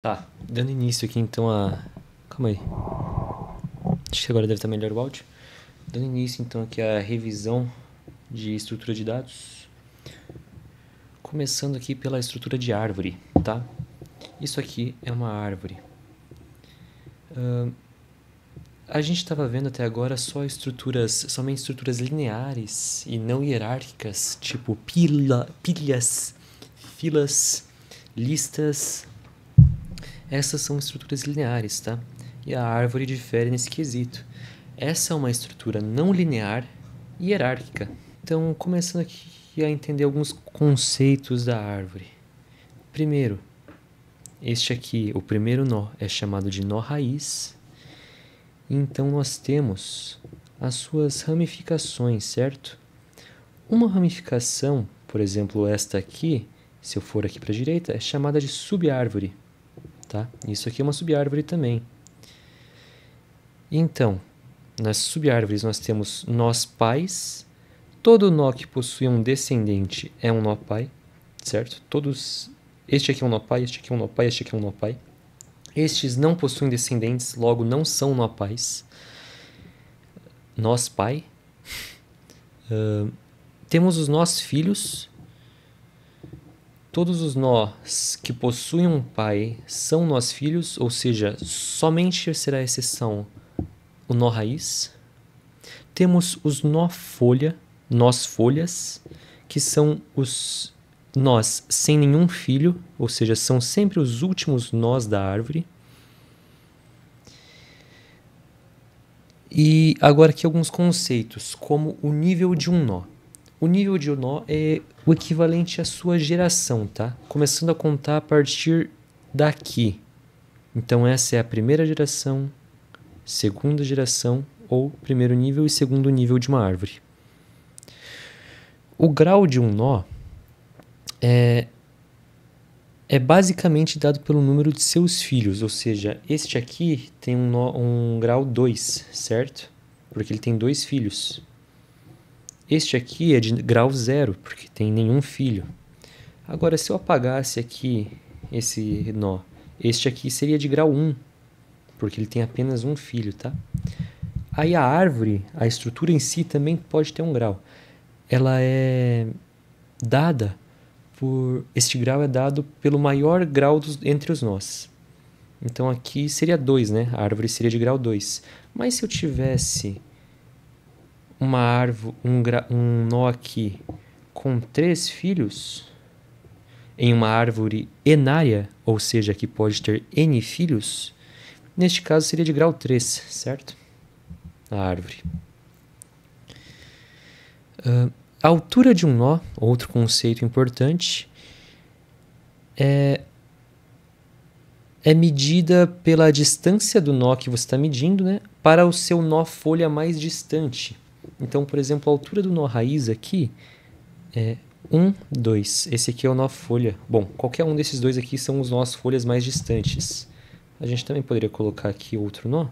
Tá, dando início aqui então a... Calma aí. Acho que agora deve estar melhor o áudio. Dando início então aqui a revisão de estrutura de dados. Começando aqui pela estrutura de árvore, tá? Isso aqui é uma árvore. A gente estava vendo até agora somente estruturas lineares e não hierárquicas, tipo pilhas, filas, listas. Essas são estruturas lineares, tá? E a árvore difere nesse quesito. Essa é uma estrutura não linear e hierárquica. Então, começando aqui a entender alguns conceitos da árvore. Primeiro, este aqui, o primeiro nó, é chamado de nó raiz. Então, nós temos as suas ramificações, certo? Uma ramificação, por exemplo, esta aqui, se eu for aqui para a direita, é chamada de subárvore. Tá? Isso aqui é uma subárvore também. Então, nas subárvores nós temos nós pais. Todo nó que possui um descendente é um nó pai, certo? Este aqui é um nó pai, este aqui é um nó pai, este aqui é um nó pai. Estes não possuem descendentes, logo não são nó pais. Nós pai. Temos os nós filhos. Todos os nós que possuem um pai são nós filhos, ou seja, somente será exceção o nó raiz. Temos os nós folhas, que são os nós sem nenhum filho, ou seja, são sempre os últimos nós da árvore. E agora aqui alguns conceitos, como o nível de um nó. O nível de um nó é o equivalente à sua geração, tá? Começando a contar a partir daqui. Então essa é a primeira geração, segunda geração, ou primeiro nível e segundo nível de uma árvore. O grau de um nó é basicamente dado pelo número de seus filhos, ou seja, este aqui tem um grau 2, certo? Porque ele tem 2 filhos. Este aqui é de grau 0, porque tem nenhum filho. Agora, se eu apagasse aqui esse nó, este aqui seria de grau 1, porque ele tem apenas um filho, tá? Aí a árvore, a estrutura em si também pode ter um grau. Ela é dada este grau é dado pelo maior grau entre os nós. Então aqui seria 2, né? A árvore seria de grau 2. Mas se eu tivesse uma árvore, um nó aqui com 3 filhos, em uma árvore enária, ou seja, que pode ter N filhos, neste caso seria de grau 3, certo? A árvore. A altura de um nó, outro conceito importante, é medida pela distância do nó que você está medindo, né, para o seu nó folha mais distante. Então, por exemplo, a altura do nó raiz aqui é 1, 2. Esse aqui é o nó folha. Bom, qualquer um desses dois aqui são os nós folhas mais distantes. A gente também poderia colocar aqui outro nó.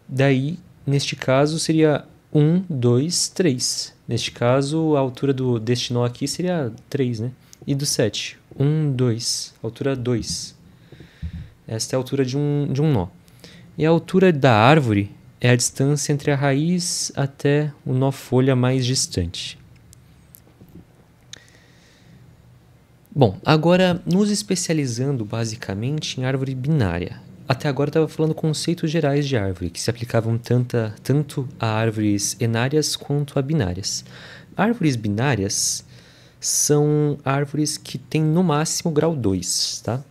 Daí, neste caso, seria 1, 2, 3. Neste caso, a altura deste nó aqui seria 3, né? E do 7, 1, 2, altura 2. Esta é a altura de um nó. E a altura da árvore é a distância entre a raiz até o nó folha mais distante. Bom, agora nos especializando basicamente em árvore binária. Até agora eu estava falando conceitos gerais de árvore, que se aplicavam tanto a árvores enárias quanto a binárias. Árvores binárias são árvores que têm no máximo grau 2, tá?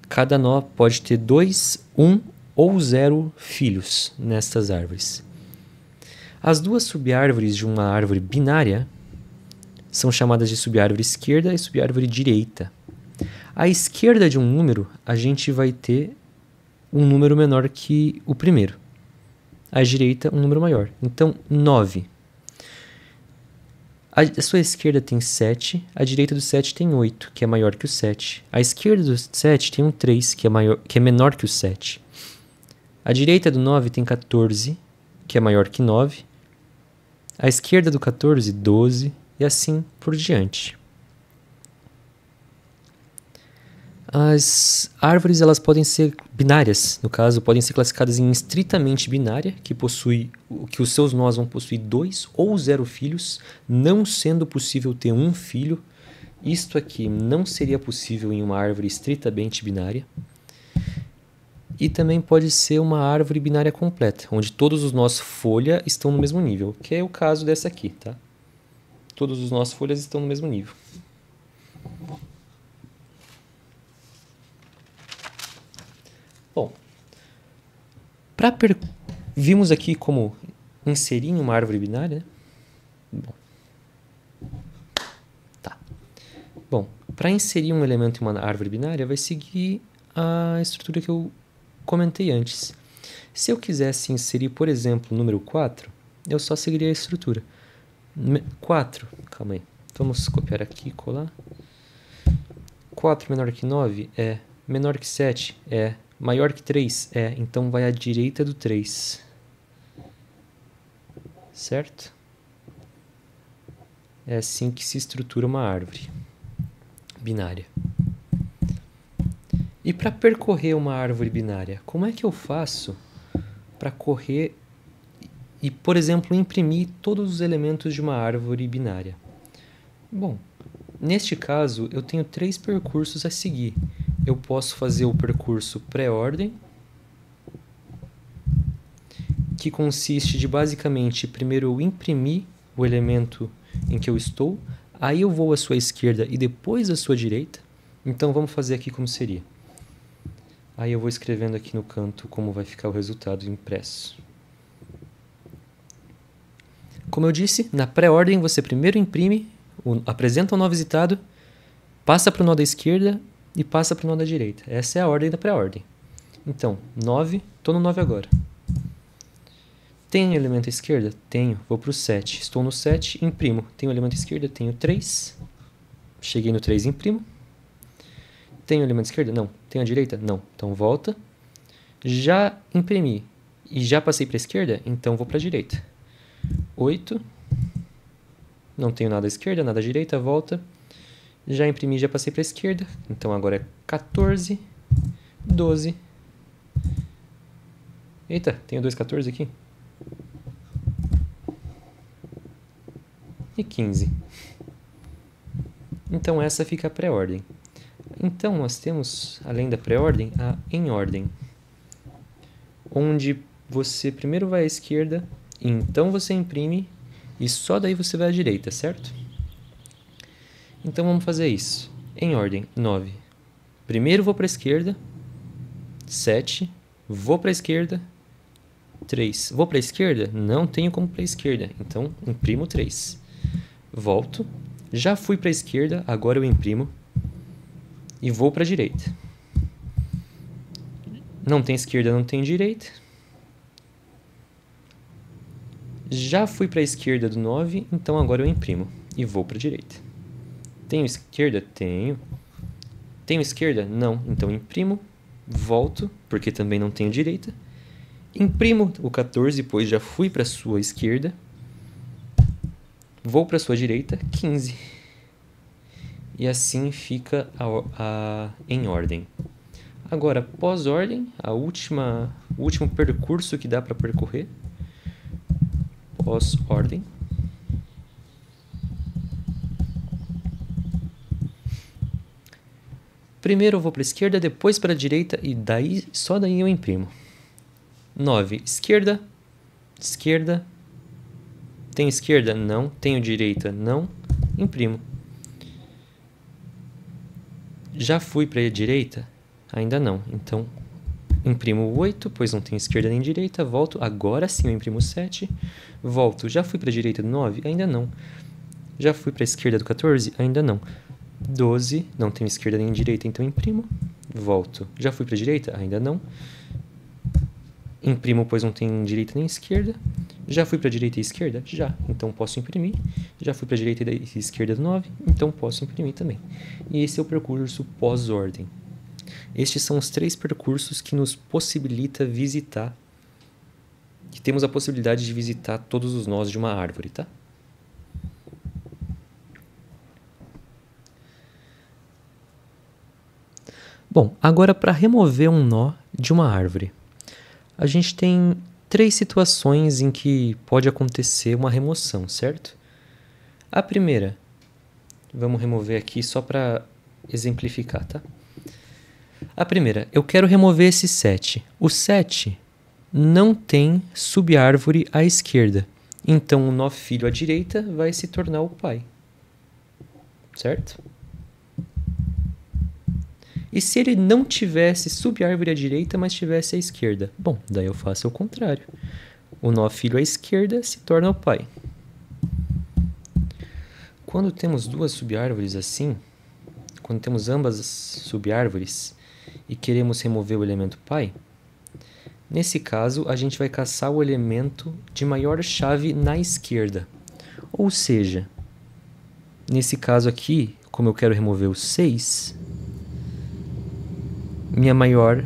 Cada nó pode ter 2, 1 ou 0 filhos nestas árvores. As duas subárvores de uma árvore binária são chamadas de subárvore esquerda e subárvore direita. À esquerda de um número, a gente vai ter um número menor que o primeiro. À direita, um número maior. Então, 9. A sua esquerda tem 7, a direita do 7 tem 8, que é maior que o 7. A esquerda do 7 tem um 3, que é menor que o 7. A direita do 9 tem 14, que é maior que 9. À esquerda do 14, 12 e assim por diante. As árvores elas podem ser binárias, no caso, podem ser classificadas em estritamente binária, que os seus nós vão possuir 2 ou 0 filhos, não sendo possível ter um filho. Isto aqui não seria possível em uma árvore estritamente binária. E também pode ser uma árvore binária completa, onde todos os nós folha estão no mesmo nível, que é o caso dessa aqui, tá? Todos os nós folhas estão no mesmo nível. Bom, vimos aqui como inserir em uma árvore binária, né? Bom, para inserir um elemento em uma árvore binária, vai seguir a estrutura que eu comentei antes. Se eu quisesse inserir, por exemplo, o número 4, eu só seguiria a estrutura. 4, calma aí, vamos copiar aqui e colar. 4 menor que 9 é, menor que 7 é, maior que 3 é, então vai à direita do 3. Certo? É assim que se estrutura uma árvore binária. E para percorrer uma árvore binária, como é que eu faço para correr e, por exemplo, imprimir todos os elementos de uma árvore binária? Bom, neste caso, eu tenho 3 percursos a seguir. Eu posso fazer o percurso pré-ordem, que consiste de basicamente primeiro eu imprimir o elemento em que eu estou, aí eu vou à sua esquerda e depois à sua direita. Então vamos fazer aqui como seria. Aí eu vou escrevendo aqui no canto como vai ficar o resultado impresso. Como eu disse, na pré-ordem você primeiro imprime, apresenta o nó visitado, passa para o nó da esquerda e passa para o nó da direita. Essa é a ordem da pré-ordem. Então, 9, estou no 9 agora. Tenho elemento à esquerda? Tenho. Vou para o 7. Estou no 7, imprimo. Tenho elemento à esquerda? Tenho 3. Cheguei no 3, imprimo. Tenho elemento à esquerda? Não. Tenho à direita? Não. Então volta. Já imprimi e já passei para a esquerda? Então vou para a direita. 8. Não tenho nada à esquerda, nada à direita, volta. Já imprimi, já passei para a esquerda. Então agora é 14, 12. Eita, tenho 2, 14 aqui. E 15. Então essa fica a pré-ordem. Então nós temos, além da pré-ordem, a em ordem, onde você primeiro vai à esquerda, então você imprime e só daí você vai à direita, certo? Então vamos fazer isso. Em ordem, 9. Primeiro vou para a esquerda, 7. Vou para a esquerda, 3. Vou para a esquerda? Não tenho como para a esquerda, então imprimo 3. Volto. Já fui para a esquerda, agora eu imprimo. E vou para a direita. Não tem esquerda, não tem direita. Já fui para a esquerda do 9, então agora eu imprimo. E vou para a direita. Tenho esquerda? Tenho. Tenho esquerda? Não. Então imprimo. Volto, porque também não tenho direita. Imprimo o 14, pois já fui para a sua esquerda. Vou para a sua direita, 15. E assim fica em ordem. Agora, pós-ordem, o último percurso que dá para percorrer. Pós-ordem. Primeiro eu vou para a esquerda, depois para a direita e só daí eu imprimo. 9. Esquerda. Esquerda. Tenho esquerda? Não. Tenho direita? Não. Imprimo. Já fui para a direita? Ainda não. Então, imprimo o 8, pois não tenho esquerda nem direita. Volto. Agora sim eu imprimo o 7. Volto. Já fui para a direita do 9? Ainda não. Já fui para a esquerda do 14? Ainda não. 12. Não tenho esquerda nem direita, então imprimo. Volto. Já fui para a direita? Ainda não. Imprimo, pois não tem direita nem esquerda. Já fui para a direita e esquerda? Já. Então posso imprimir. Já fui para a direita e esquerda do 9, então posso imprimir também. E esse é o percurso pós-ordem. Estes são os 3 percursos que nos possibilita visitar que temos a possibilidade de visitar todos os nós de uma árvore, tá? Bom, agora para remover um nó de uma árvore, a gente tem 3 situações em que pode acontecer uma remoção, certo? A primeira, vamos remover aqui só para exemplificar, tá? A primeira, eu quero remover esse 7. O 7 não tem subárvore à esquerda, então o nó filho à direita vai se tornar o pai, certo? E se ele não tivesse subárvore à direita, mas tivesse à esquerda? Bom, daí eu faço o contrário. O nó filho à esquerda se torna o pai. Quando temos 2 subárvores assim, quando temos ambas as subárvores e queremos remover o elemento pai, nesse caso a gente vai caçar o elemento de maior chave na esquerda. Ou seja, nesse caso aqui, como eu quero remover o 6, meu maior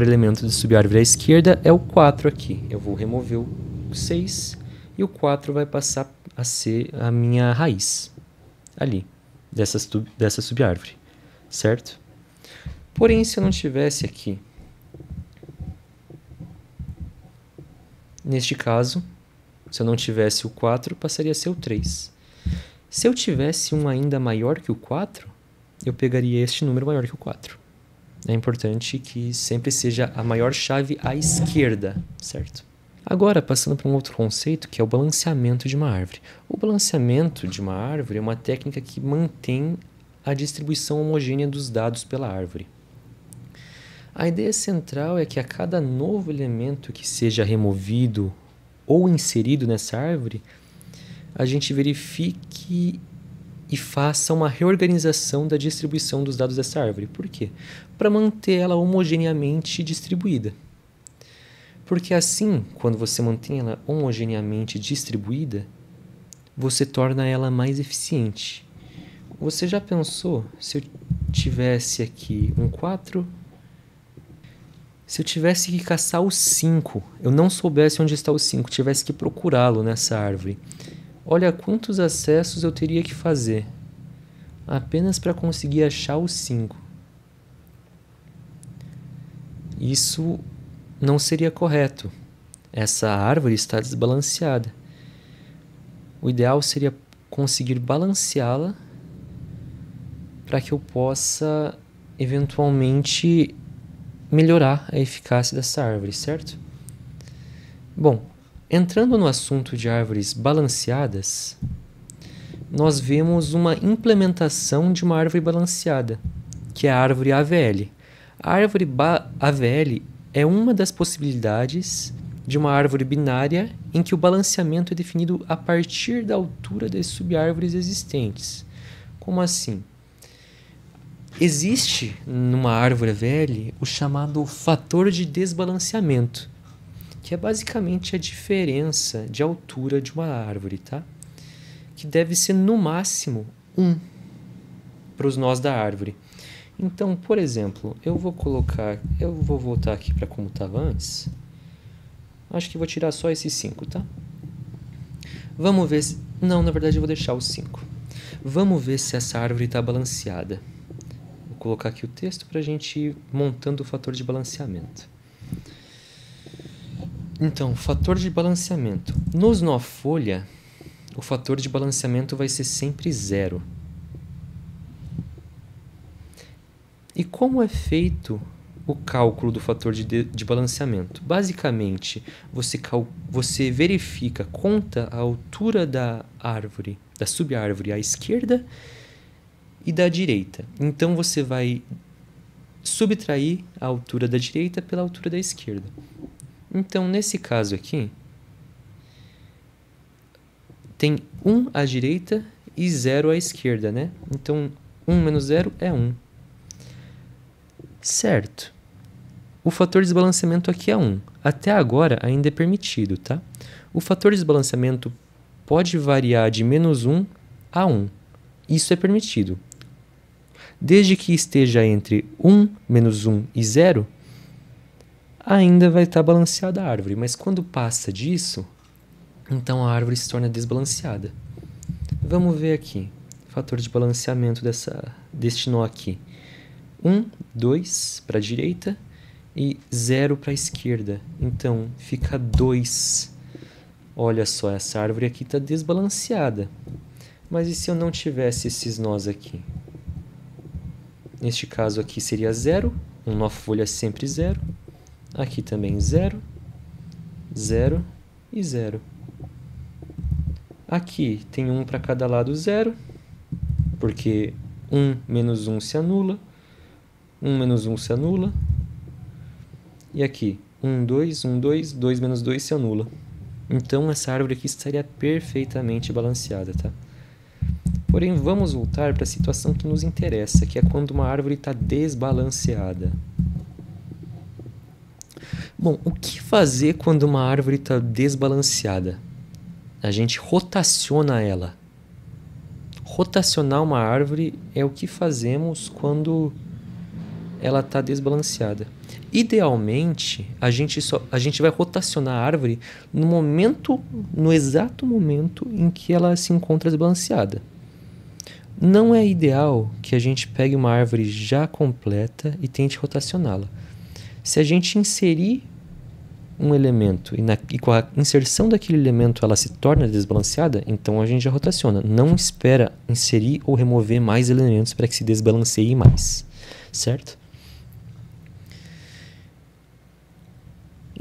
elemento de subárvore à esquerda é o 4 aqui. Eu vou remover o 6 e o 4 vai passar a ser a minha raiz ali, dessa subárvore, certo? Porém, se eu não tivesse aqui, neste caso, se eu não tivesse o 4, passaria a ser o 3. Se eu tivesse um ainda maior que o 4, eu pegaria este número maior que o 4. É importante que sempre seja a maior chave à esquerda, certo? Agora, passando para um outro conceito, que é o balanceamento de uma árvore. O balanceamento de uma árvore é uma técnica que mantém a distribuição homogênea dos dados pela árvore. A ideia central é que a cada novo elemento que seja removido ou inserido nessa árvore, a gente verifique e faça uma reorganização da distribuição dos dados dessa árvore. Por quê? Para manter ela homogeneamente distribuída. Porque assim, quando você mantém ela homogeneamente distribuída, você torna ela mais eficiente. Você já pensou, se eu tivesse aqui um 4, se eu tivesse que caçar o 5, eu não soubesse onde está o 5, tivesse que procurá-lo nessa árvore, olha quantos acessos eu teria que fazer apenas para conseguir achar o 5. Isso não seria correto. Essa árvore está desbalanceada. O ideal seria conseguir balanceá-la para que eu possa eventualmente melhorar a eficácia dessa árvore, certo? Bom, entrando no assunto de árvores balanceadas, nós vemos uma implementação de uma árvore balanceada, que é a árvore AVL. A árvore AVL é uma das possibilidades de uma árvore binária em que o balanceamento é definido a partir da altura das subárvores existentes. Como assim? Existe numa árvore AVL o chamado fator de desbalanceamento, que é basicamente a diferença de altura de uma árvore, tá? Que deve ser no máximo 1 para os nós da árvore. Então, por exemplo, eu vou voltar aqui para como estava antes. Acho que vou tirar só esse 5, tá? Vamos ver se... Não, na verdade eu vou deixar o 5. Vamos ver se essa árvore está balanceada. Vou colocar aqui o texto para a gente ir montando o fator de balanceamento. Então, fator de balanceamento. Nos nó folha, o fator de balanceamento vai ser sempre 0. E como é feito o cálculo do fator de balanceamento? Basicamente, você verifica, conta a altura da árvore, da subárvore à esquerda e da direita. Então, você vai subtrair a altura da direita pela altura da esquerda. Então, nesse caso aqui, tem 1 à direita e 0 à esquerda, né? Então, 1 menos 0 é 1. Certo. O fator de desbalanceamento aqui é 1. Até agora ainda é permitido, tá? O fator de desbalanceamento pode variar de menos 1 a 1. Isso é permitido. Desde que esteja entre 1, menos 1 e 0, ainda vai estar balanceada a árvore, mas quando passa disso, então a árvore se torna desbalanceada. Vamos ver aqui, fator de balanceamento deste nó aqui. 1, 2 para a direita e 0 para a esquerda. Então, fica 2. Olha só, essa árvore aqui está desbalanceada. Mas e se eu não tivesse esses nós aqui? Neste caso aqui seria 0. Um nó folha sempre 0. Aqui também 0, 0 e 0. Aqui tem 1 para cada lado 0, porque 1 menos 1 se anula. 1 menos 1 se anula. E aqui, 1, 2, 1, 2, 2 menos 2 se anula. Então, essa árvore aqui estaria perfeitamente balanceada, tá? Porém, vamos voltar para a situação que nos interessa, que é quando uma árvore está desbalanceada. Bom, o que fazer quando uma árvore está desbalanceada? A gente rotaciona ela. Rotacionar uma árvore é o que fazemos quando ela está desbalanceada. Idealmente, a gente vai rotacionar a árvore no exato momento em que ela se encontra desbalanceada. Não é ideal que a gente pegue uma árvore já completa e tente rotacioná-la. Se a gente inserir um elemento e com a inserção daquele elemento ela se torna desbalanceada, então a gente já rotaciona. Não espera inserir ou remover mais elementos para que se desbalanceie mais, certo?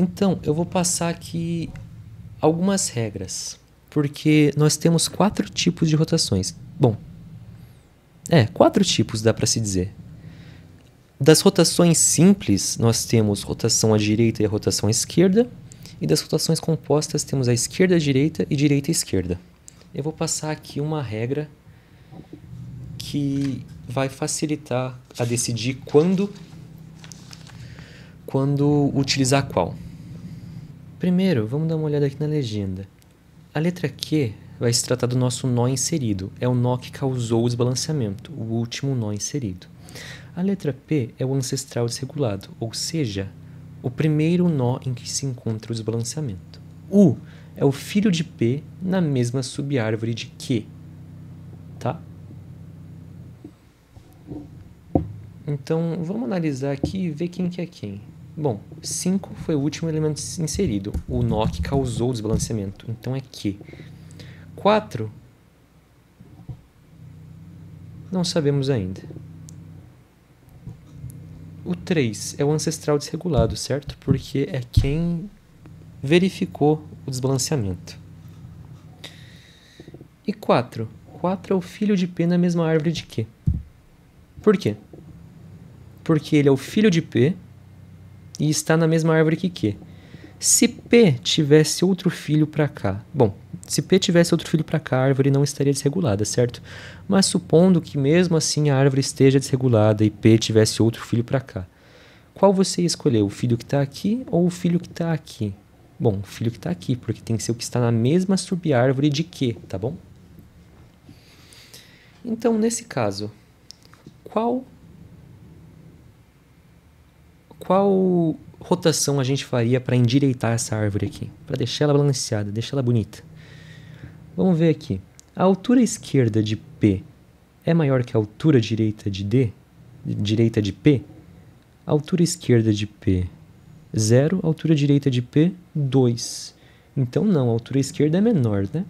Então, eu vou passar aqui algumas regras, porque nós temos 4 tipos de rotações. Bom, 4 tipos dá para se dizer. Das rotações simples, nós temos rotação à direita e a rotação à esquerda. E das rotações compostas, temos a esquerda à direita e direita à esquerda. Eu vou passar aqui uma regra que vai facilitar a decidir quando utilizar qual. Primeiro, vamos dar uma olhada aqui na legenda. A letra Q vai se tratar do nosso nó inserido. É o nó que causou o desbalanceamento, o último nó inserido. A letra P é o ancestral desregulado, ou seja, o primeiro nó em que se encontra o desbalanceamento. U é o filho de P na mesma subárvore de Q. Tá? Então, vamos analisar aqui e ver quem que é quem. Bom, 5 foi o último elemento inserido, o nó que causou o desbalanceamento, então é Q. 4, não sabemos ainda. O 3 é o ancestral desregulado, certo? Porque é quem verificou o desbalanceamento. E 4. 4 é o filho de P na mesma árvore de Q. Por quê? Porque ele é o filho de P e está na mesma árvore que Q. Se P tivesse outro filho para cá... Bom, se P tivesse outro filho para cá, a árvore não estaria desregulada, certo? Mas supondo que mesmo assim a árvore esteja desregulada e P tivesse outro filho para cá. Qual você escolheu? O filho que está aqui ou o filho que está aqui? Bom, o filho que está aqui, porque tem que ser o que está na mesma subárvore de Q, tá bom? Então, nesse caso, qual rotação a gente faria para endireitar essa árvore aqui? Para deixar ela balanceada, deixar ela bonita. Vamos ver aqui. A altura esquerda de P é maior que a altura direita de D? Direita de P? A altura esquerda de P, 0. A altura direita de P, 2. Então, não. A altura esquerda é menor, né?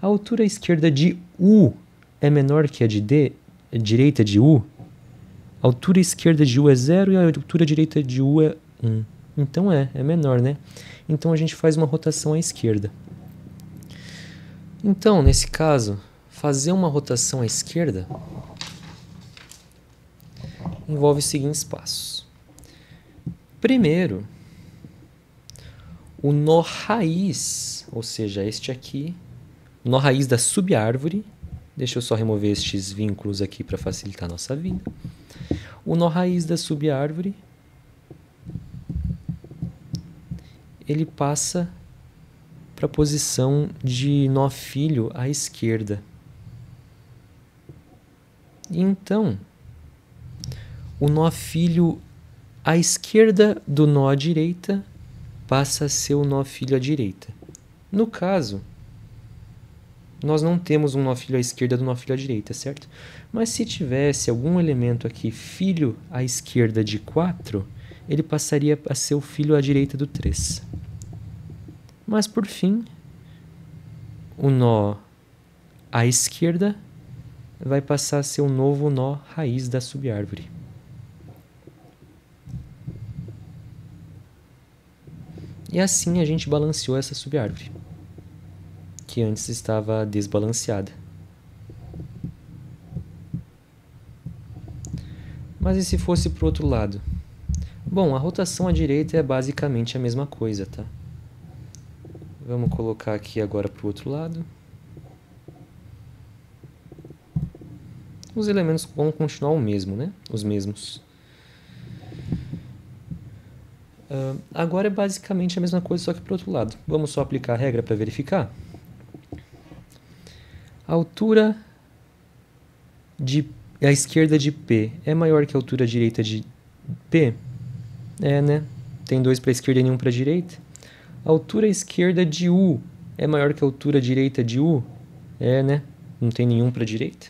A altura esquerda de U é menor que a de D? A direita de U? A altura esquerda de U é 0 e a altura direita de U é 1. Então é menor, né? Então a gente faz uma rotação à esquerda. Então, nesse caso, fazer uma rotação à esquerda envolve os seguintes passos. Primeiro, o nó raiz, ou seja, este aqui, o nó raiz da subárvore. Deixa eu só remover estes vínculos aqui para facilitar a nossa vida. O nó raiz da subárvore, ele passa para a posição de nó filho à esquerda. E então, o nó filho a esquerda do nó à direita passa a ser o nó filho à direita. No caso, nós não temos um nó filho à esquerda do nó filho à direita, certo? Mas se tivesse algum elemento aqui filho à esquerda de 4, ele passaria a ser o filho à direita do 3. Mas, por fim, o nó à esquerda vai passar a ser o novo nó raiz da subárvore. E assim a gente balanceou essa subárvore, que antes estava desbalanceada. Mas e se fosse para o outro lado? Bom, a rotação à direita é basicamente a mesma coisa, tá? Vamos colocar aqui agora para o outro lado. Os elementos vão continuar o mesmo, né? Os mesmos. Agora é basicamente a mesma coisa, só que para o outro lado. Vamos só aplicar a regra para verificar? A altura à esquerda de P é maior que a altura direita de P? É, né? Tem 2 para a esquerda e nenhum para a direita. A altura esquerda de U é maior que a altura direita de U? É, né? Não tem nenhum para a direita.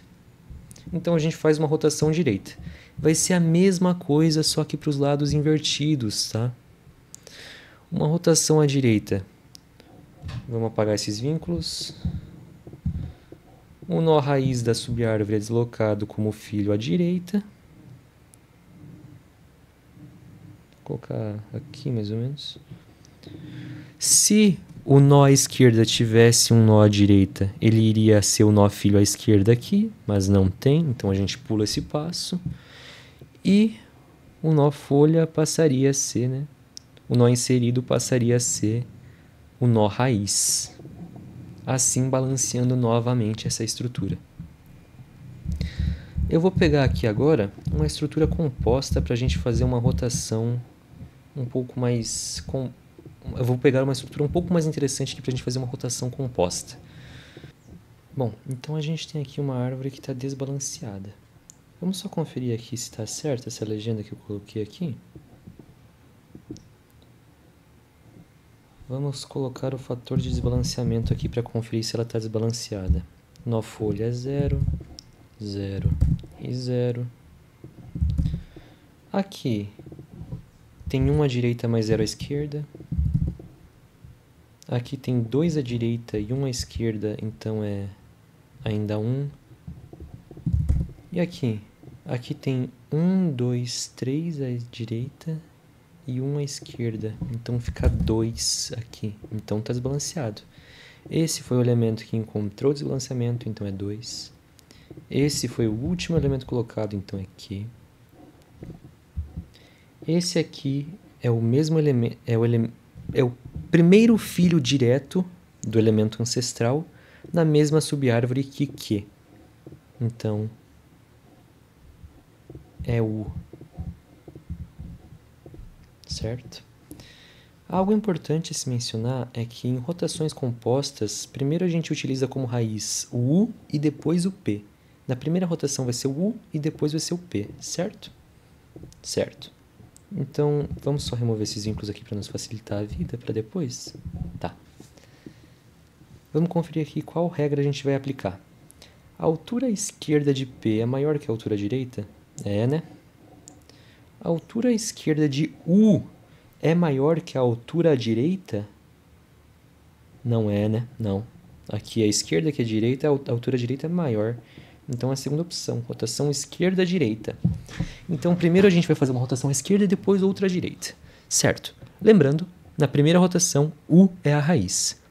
Então a gente faz uma rotação direita. Vai ser a mesma coisa, só que para os lados invertidos, tá? Uma rotação à direita. Vamos apagar esses vínculos. O nó raiz da subárvore é deslocado como filho à direita. Vou colocar aqui mais ou menos. Se o nó à esquerda tivesse um nó à direita, ele iria ser o nó filho à esquerda aqui, mas não tem, então a gente pula esse passo. E o nó folha passaria a ser, né? O nó inserido passaria a ser o nó raiz. Assim balanceando novamente essa estrutura. Eu vou pegar aqui agora uma estrutura composta para a gente fazer uma rotação um pouco mais... Eu vou pegar uma estrutura um pouco mais interessante aqui para a gente fazer uma rotação composta. Bom, então a gente tem aqui uma árvore que está desbalanceada. Vamos só conferir aqui se está certa essa legenda que eu coloquei aqui. Vamos colocar o fator de desbalanceamento aqui para conferir se ela está desbalanceada. Nó folha é 0, 0 e 0. Aqui tem 1 à direita mais 0 à esquerda. Aqui tem 2 à direita e 1 à esquerda, então é ainda 1. E aqui? Aqui tem 1, 2, 3 à direita e 1 à esquerda, então fica 2 aqui, então está desbalanceado. Esse foi o elemento que encontrou o desbalanceamento, então é 2. Esse foi o último elemento colocado, então é Q. Esse aqui é o mesmo elemento, é o primeiro filho direto do elemento ancestral na mesma subárvore que Q. Então, é U. Certo? Algo importante a se mencionar é que em rotações compostas, primeiro a gente utiliza como raiz o U e depois o P. Na primeira rotação vai ser o U e depois vai ser o P, certo? Certo. Então, vamos só remover esses vínculos aqui para nos facilitar a vida para depois? Tá. Vamos conferir aqui qual regra a gente vai aplicar. A altura esquerda de P é maior que a altura direita? É, né? A altura esquerda de U é maior que a altura direita? Não é, né? Não. Aqui a esquerda que a direita, a altura direita é maior. Então é a segunda opção, rotação esquerda-direita. Então primeiro a gente vai fazer uma rotação à esquerda e depois outra à direita. Certo. Lembrando, na primeira rotação, U é a raiz.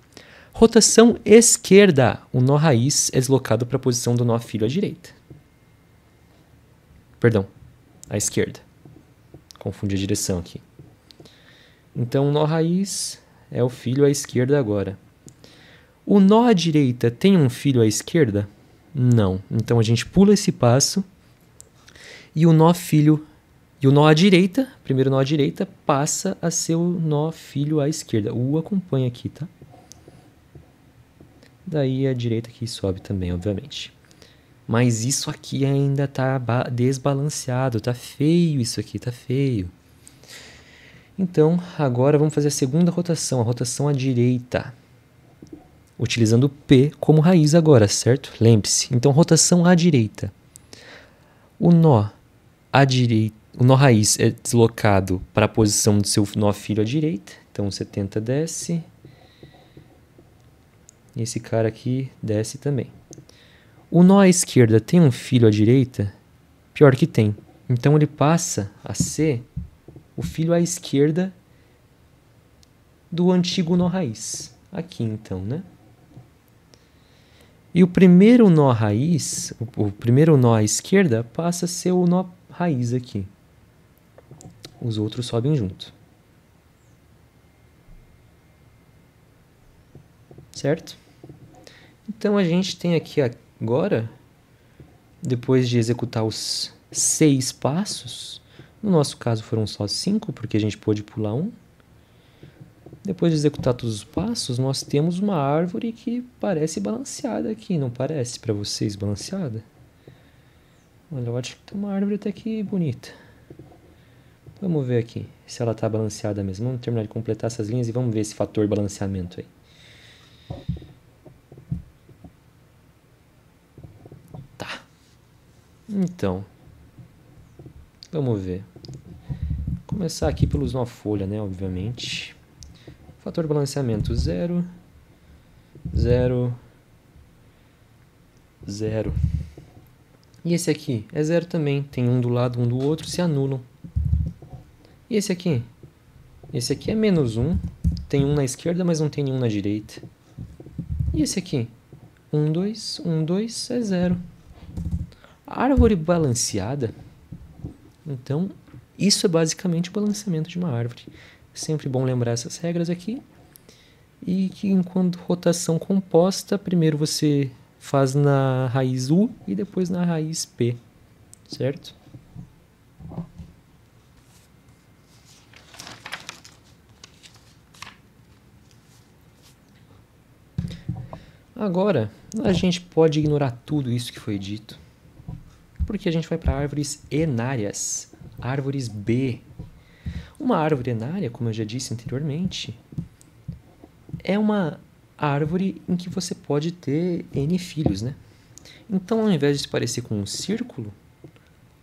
Rotação esquerda, o nó raiz é deslocado para a posição do nó filho à direita. Perdão, à esquerda. Confundi a direção aqui. Então, o nó raiz é o filho à esquerda agora. O nó à direita tem um filho à esquerda? Não. Então, a gente pula esse passo e o nó filho... E o nó à direita, primeiro nó à direita, passa a ser o nó filho à esquerda. O U acompanha aqui, tá? Daí a direita aqui sobe também, obviamente. Mas isso aqui ainda tá desbalanceado, tá feio isso aqui, tá feio. Então, agora vamos fazer a segunda rotação, a rotação à direita. Utilizando P como raiz agora, certo? Lembre-se. Então, rotação à direita. O nó raiz é deslocado para a posição do seu nó filho à direita. Então, 70 desce. E esse cara aqui desce também. O nó à esquerda tem um filho à direita? Pior que tem. Então, ele passa a ser o filho à esquerda do antigo nó raiz. Aqui, então, né? E o primeiro nó raiz, o primeiro nó à esquerda, passa a ser o nó raiz aqui. Os outros sobem junto. Certo? Então a gente tem aqui agora, depois de executar os 6 passos, no nosso caso foram só 5, porque a gente pôde pular um. Depois de executar todos os passos, nós temos uma árvore que parece balanceada aqui, não parece para vocês balanceada? Olha, eu acho que tem uma árvore até que bonita. Vamos ver aqui se ela está balanceada mesmo. Vamos terminar de completar essas linhas e vamos ver esse fator balanceamento aí. Tá. Então, vamos ver. Vou começar aqui pelos nó folha, né, obviamente. Fator de balanceamento 0, 0, 0. E esse aqui é 0 também. Tem um do lado, um do outro, se anulam. E esse aqui? Esse aqui é menos 1. Tem um na esquerda, mas não tem nenhum na direita. E esse aqui? 1, 2, 1, 2 é 0. Árvore balanceada. Então, isso é basicamente o balanceamento de uma árvore. Sempre bom lembrar essas regras aqui. E que enquanto rotação composta, primeiro você faz na raiz U e depois na raiz P, certo? Agora, a gente pode ignorar tudo isso que foi dito, porque a gente vai para árvores enárias, árvores B. Uma árvore enária, como eu já disse anteriormente, é uma árvore em que você pode ter N filhos, né? Então, ao invés de se parecer com um círculo,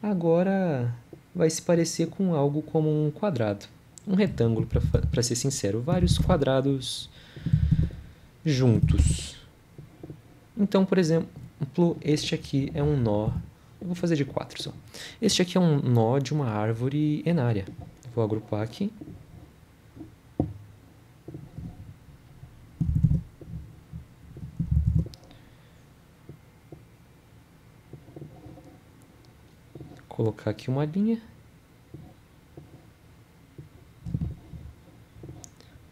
agora vai se parecer com algo como um quadrado. Um retângulo, para ser sincero. Vários quadrados juntos. Então, por exemplo, este aqui é um nó. Eu vou fazer de 4 só. Este aqui é um nó de uma árvore enária. Vou agrupar aqui. Colocar aqui uma linha.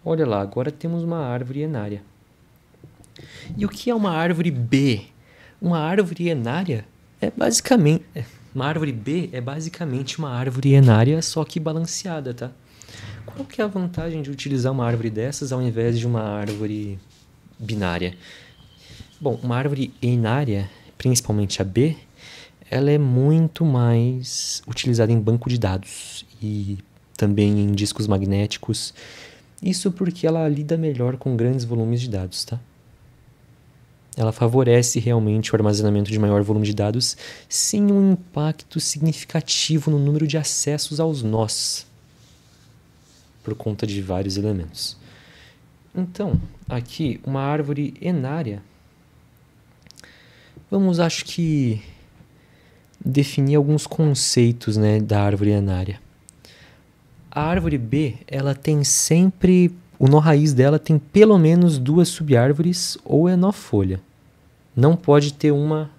Olha lá, agora temos uma árvore enária. E o que é uma árvore B? Uma árvore enária é basicamente... Uma árvore B é basicamente uma árvore enária, só que balanceada, tá? Qual que é a vantagem de utilizar uma árvore dessas ao invés de uma árvore binária? Bom, uma árvore enária, principalmente a B, ela é muito mais utilizada em banco de dados e também em discos magnéticos. Isso porque ela lida melhor com grandes volumes de dados, tá? Ela favorece realmente o armazenamento de maior volume de dados sem um impacto significativo no número de acessos aos nós, por conta de vários elementos. Então, aqui, uma árvore enária. Vamos, acho que, definir alguns conceitos, né, da árvore enária. A árvore B, ela tem sempre... O nó raiz dela tem pelo menos 2 subárvores ou é nó folha. Não pode ter uma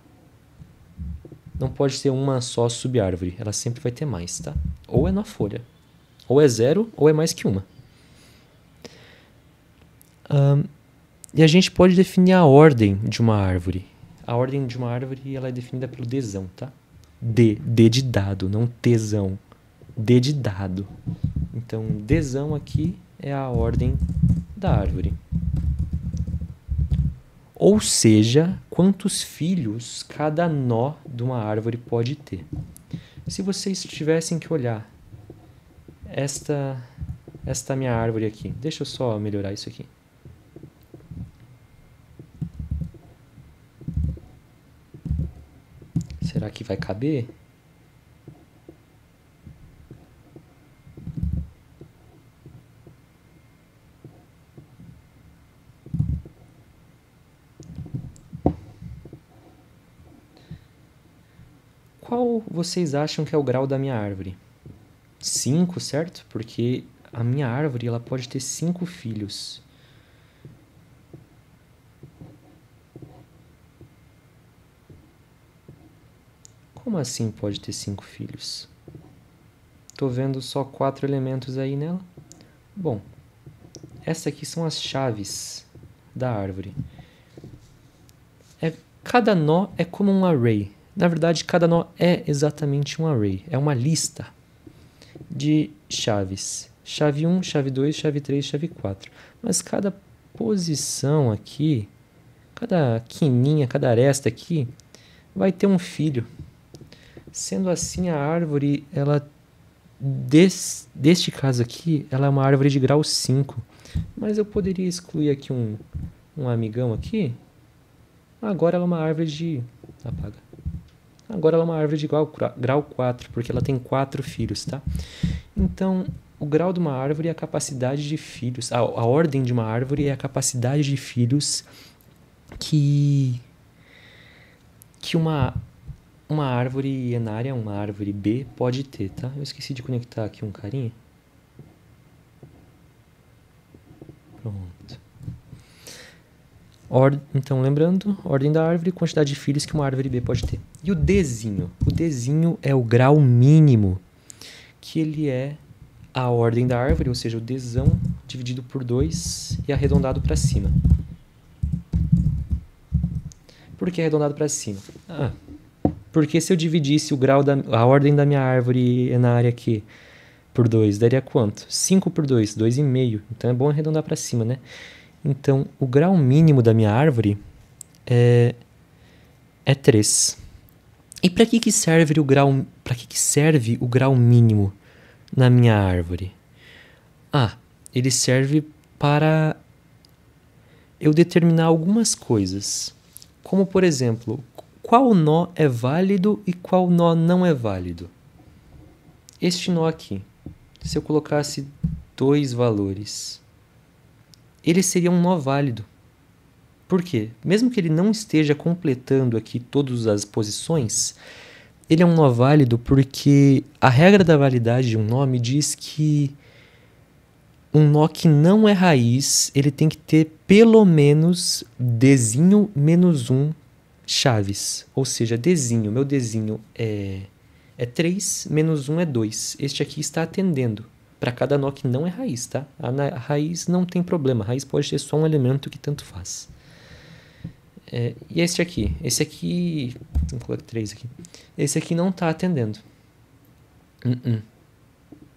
só subárvore. Ela sempre vai ter mais, tá? Ou é nó folha. Ou é 0 ou é mais que uma. E a gente pode definir a ordem de uma árvore. A ordem de uma árvore ela é definida pelo Dzão, tá? D de dado, não Tzão. D de dado. Então, Dzão aqui é a ordem da árvore. Ou seja, quantos filhos cada nó de uma árvore pode ter. Se vocês tivessem que olhar esta esta minha árvore aqui. Deixa eu só melhorar isso aqui. Será que vai caber? Qual vocês acham que é o grau da minha árvore? 5, certo? Porque a minha árvore ela pode ter 5 filhos. Como assim pode ter 5 filhos? Tô vendo só 4 elementos aí nela. Bom, essas aqui são as chaves da árvore. Cada nó é como um array. Na verdade, cada nó é exatamente um array. É uma lista de chaves. Chave 1, chave 2, chave 3, chave 4. Mas cada posição aqui, cada quininha, cada aresta aqui, vai ter um filho. Sendo assim, a árvore, ela deste caso aqui, ela é uma árvore de grau 5. Mas eu poderia excluir aqui um amigão aqui. Agora ela é uma árvore de... Apaga. Agora ela é uma árvore de grau 4, porque ela tem 4 filhos, tá? Então, o grau de uma árvore é a capacidade de filhos. A ordem de uma árvore é a capacidade de filhos que uma árvore enária, uma árvore B, pode ter, tá? Eu esqueci de conectar aqui um carinha. Pronto. Então, lembrando, ordem da árvore, quantidade de filhos que uma árvore B pode ter. E o Dzinho? O Dzinho é o grau mínimo, que ele é a ordem da árvore, ou seja, o Dzão dividido por 2 e arredondado para cima. Por que arredondado para cima? Porque se eu dividisse a ordem da minha árvore enária aqui por 2, daria quanto? 5 por 2, 2,5. Então é bom arredondar para cima, né? Então, o grau mínimo da minha árvore é 3. E para que serve o grau mínimo na minha árvore? Ele serve para eu determinar algumas coisas. Como, por exemplo, qual nó é válido e qual nó não é válido. Este nó aqui, se eu colocasse 2 valores... ele seria um nó válido. Por quê? Mesmo que ele não esteja completando aqui todas as posições, ele é um nó válido porque a regra da validade de um nó me diz que um nó que não é raiz, ele tem que ter pelo menos Dzinho menos 1 chaves. Ou seja, Dzinho, meu Dzinho é 3, menos 1 é 2. Este aqui está atendendo para cada nó que não é raiz, tá? A raiz não tem problema, a raiz pode ter só um elemento que tanto faz. E esse aqui, vamos colocar 3 aqui. Esse aqui não está atendendo.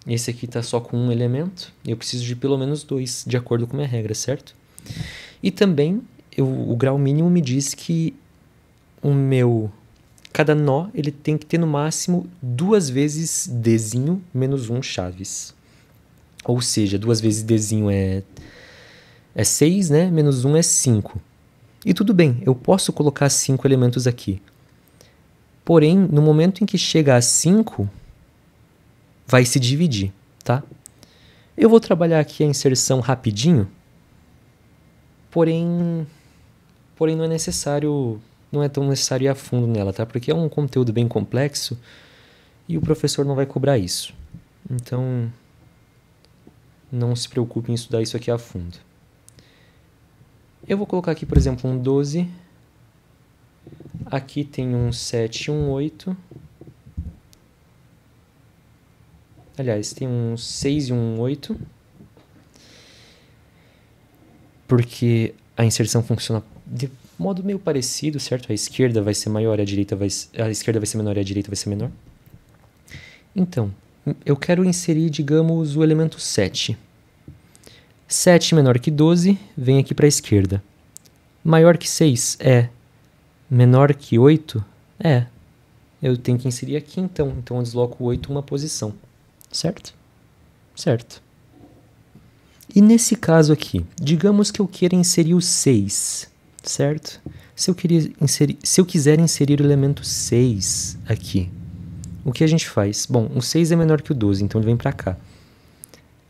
Esse aqui está só com um elemento, eu preciso de pelo menos 2, de acordo com a minha regra, certo? E também, o grau mínimo me diz que cada nó ele tem que ter no máximo 2 vezes Dzinho menos 1 chaves. Ou seja, 2 vezes Dzinho é 6, né? Menos 1 é 5. E tudo bem, eu posso colocar 5 elementos aqui. Porém, no momento em que chega a 5, vai se dividir, tá? Eu vou trabalhar aqui a inserção rapidinho, porém não é necessário, não é tão necessário ir a fundo nela, tá? Porque é um conteúdo bem complexo e o professor não vai cobrar isso. Então, não se preocupe em estudar isso aqui a fundo. Eu vou colocar aqui, por exemplo, um 12. Aqui tem um 7 e um 8. Aliás, tem um 6 e um 8. Porque a inserção funciona de modo meio parecido, certo? A esquerda vai ser maior e a esquerda vai ser menor e a direita vai ser menor. Então, eu quero inserir, digamos, o elemento 7. 7 menor que 12, vem aqui para a esquerda. Maior que 6? É. Menor que 8? É. Eu tenho que inserir aqui, então. Então, eu desloco o 8 uma posição. Certo? Certo. E nesse caso aqui, digamos que eu queira inserir o 6, certo? Se eu quiser inserir o elemento 6 aqui, o que a gente faz? Bom, o 6 é menor que o 12, então ele vem para cá.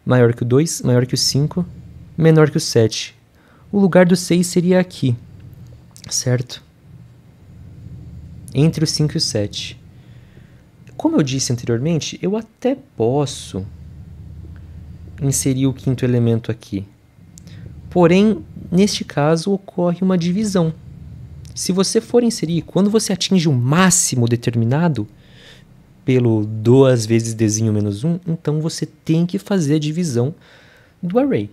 Maior que o 2, maior que o 5, menor que o 7. O lugar do 6 seria aqui, certo? Entre o 5 e o 7. Como eu disse anteriormente, eu até posso inserir o quinto elemento aqui. Porém, neste caso, ocorre uma divisão. Se você for inserir, quando você atinge um máximo determinado, pelo 2 vezes Dzinho menos 1, então você tem que fazer a divisão do array.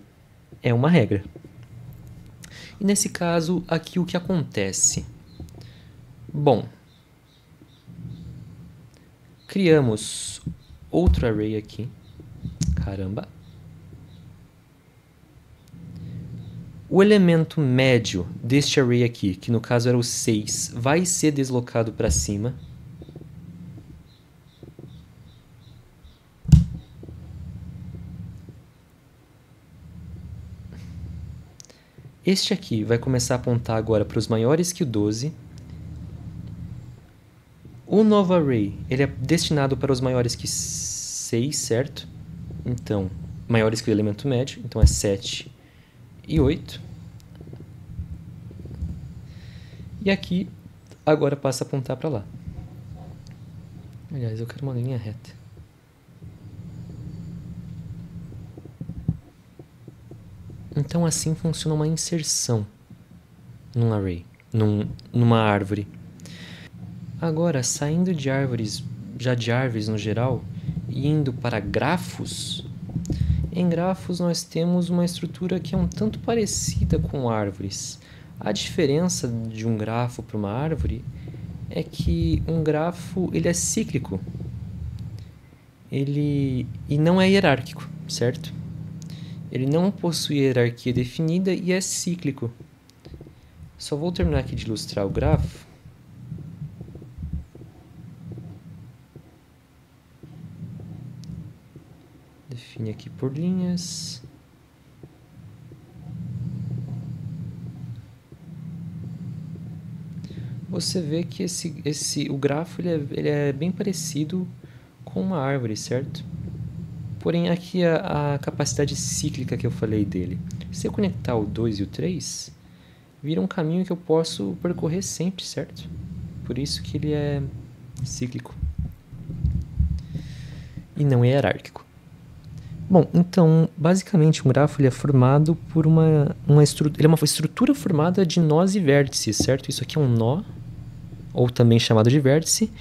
É uma regra. E nesse caso, aqui o que acontece? Bom, criamos outro array aqui. Caramba. O elemento médio deste array aqui, que no caso era o 6, vai ser deslocado para cima. Este aqui vai começar a apontar agora para os maiores que o 12. O novo array ele é destinado para os maiores que 6, certo? Então, maiores que o elemento médio, então é 7 e 8. E aqui, agora passa a apontar para lá. Aliás, eu quero uma linha reta. Então, assim funciona uma inserção num array, numa árvore. Agora, saindo de árvores, já de árvores no geral, e indo para grafos, em grafos nós temos uma estrutura que é um tanto parecida com árvores. A diferença de um grafo para uma árvore é que um grafo ele é cíclico. E não é hierárquico, certo? Ele não possui hierarquia definida e é cíclico. Só vou terminar aqui de ilustrar o grafo. Define aqui por linhas. Você vê que o grafo ele é bem parecido com uma árvore, certo? Porém, aqui a capacidade cíclica que eu falei dele. Se eu conectar o 2 e o 3, vira um caminho que eu posso percorrer sempre, certo? Por isso que ele é cíclico. E não é hierárquico. Bom, então, basicamente, um grafo ele é formado por uma estrutura formada de nós e vértices, certo? Isso aqui é um nó, ou também chamado de vértice,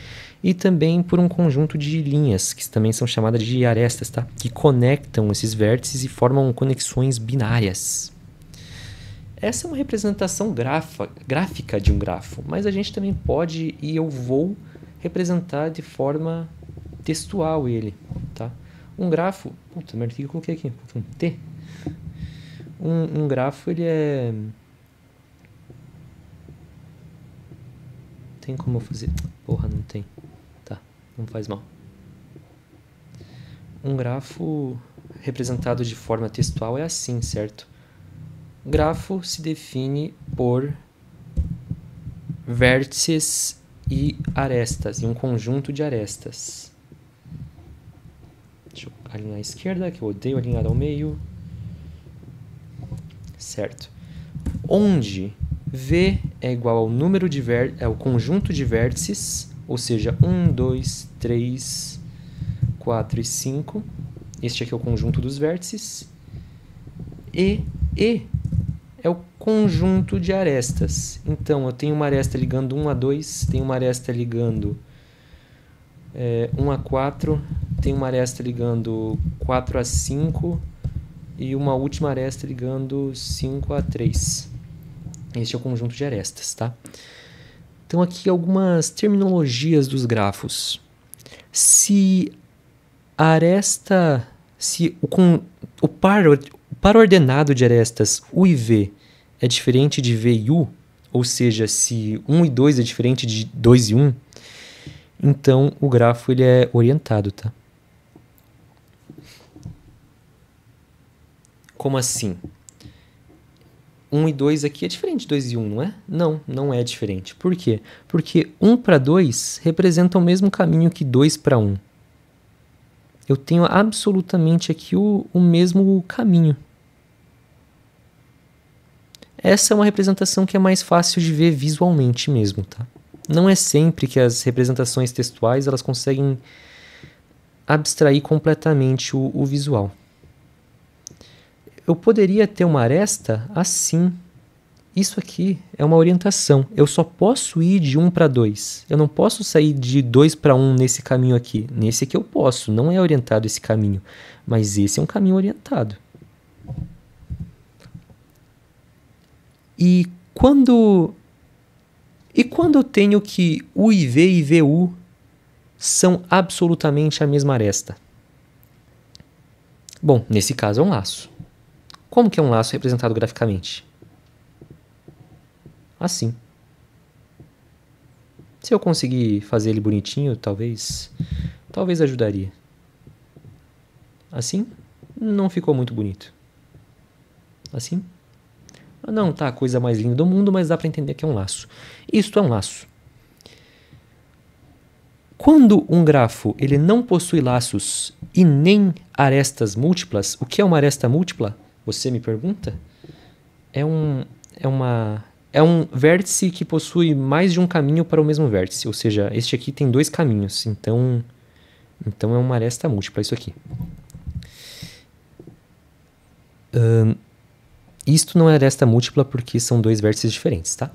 e também por um conjunto de linhas, que também são chamadas de arestas, tá? Que conectam esses vértices e formam conexões binárias. Essa é uma representação gráfica de um grafo, mas a gente também pode, e eu vou, representar de forma textual ele, tá? Um grafo... Puta merda, o que eu coloquei aqui? Um T? Um grafo, ele é... Tem como eu fazer? Porra, não tem. Tá, não faz mal. Um grafo representado de forma textual é assim, certo? Grafo se define por vértices e arestas, e um conjunto de arestas. Deixa eu alinhar à esquerda, que eu odeio alinhar ao meio. Certo. Onde V é igual ao número de ao conjunto de vértices, ou seja, 1, 2, 3, 4 e 5. Este aqui é o conjunto dos vértices. E é o conjunto de arestas. Então, eu tenho uma aresta ligando 1 a 2, tenho uma aresta ligando 1 a 4, tenho uma aresta ligando 4 a 5 e uma última aresta ligando 5 a 3. Este é o conjunto de arestas, tá? Então, aqui algumas terminologias dos grafos. Se a aresta... Se o par ordenado de arestas U e V é diferente de V e U, ou seja, se 1 e 2 é diferente de 2 e 1, então o grafo ele é orientado, tá? Como assim? 1 e 2 aqui é diferente de 2 e 1, não é? Não, não é diferente. Por quê? Porque 1 para 2 representa o mesmo caminho que 2 para 1. Eu tenho absolutamente aqui o mesmo caminho. Essa é uma representação que é mais fácil de ver visualmente mesmo, tá? Não é sempre que as representações textuais elas conseguem abstrair completamente o visual. Eu poderia ter uma aresta assim. Isso aqui é uma orientação. Eu só posso ir de 1 para 2. Eu não posso sair de 2 para 1 nesse caminho aqui. Nesse aqui eu posso. Não é orientado esse caminho. Mas esse é um caminho orientado. E quando eu tenho que U e V e VU são absolutamente a mesma aresta? Bom, nesse caso é um laço. Como que é um laço representado graficamente? Assim. Se eu conseguir fazer ele bonitinho, talvez ajudaria. Assim? Não ficou muito bonito. Assim? Não tá a coisa mais linda do mundo, mas dá para entender que é um laço. Isto é um laço. Quando um grafo ele não possui laços e nem arestas múltiplas, o que é uma aresta múltipla? Você me pergunta? É um vértice que possui mais de um caminho para o mesmo vértice. Ou seja, este aqui tem 2 caminhos. Então é uma aresta múltipla isso aqui. Isto não é aresta múltipla porque são 2 vértices diferentes, tá?